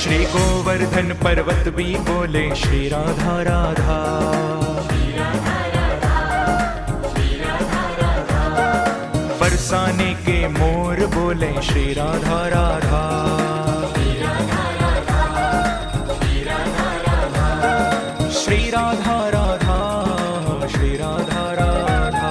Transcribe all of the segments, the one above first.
श्री गोवर्धन पर्वत भी बोले श्री राधा राधा। बरसाने के मोर बोले श्री राधा राधा। श्री राधा राधा, श्री राधा राधा,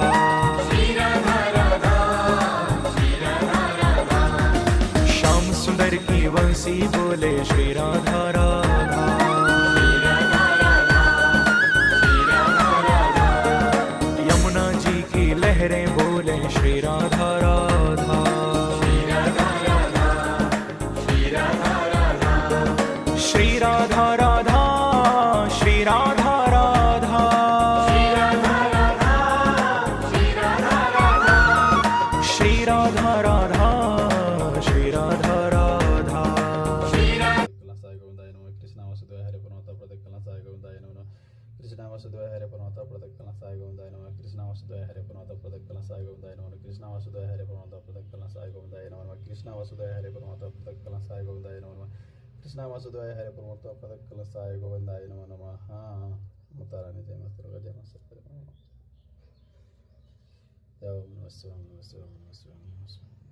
श्याम सुंदर की वंशी बोले श्री राधा राधा। यमुना जी की लहरें बोले श्री राधा राधा। श्री राधा राधा, श्री राधा राधा, श्री राधा राधा, श्री राधा राधा। साई गोविंदाय नमः। कृष्ण वासुदेव हरे परमात्मा प्रदक्कल साई गोविंदाय नमः। कृष्ण वासुदेव हरे परमात्मा प्रदक्कल साई गोविंदाय नमः। कृष्ण वासुदेव हरे परमात्मा प्रदक्कल साई गोविंदाय नमः। कृष्ण वासुदेव हरे परमात्मा प्रदक्कल साई गोविंदाय नमः। कृष्ण वासुदेव हरे परमात्मा प्रदक्कल साई गोविंदाय नमः। कृष्ण वासुदेव हरे परमात्मा प्रदक्कल साई गोविंदाय नमः। हाँ माता रानी जय माता दुर्गा जय माता सरस्वती। जय ओम नमः शिवाय, नमः शिवाय, नमः शिवाय, नमः शिवाय।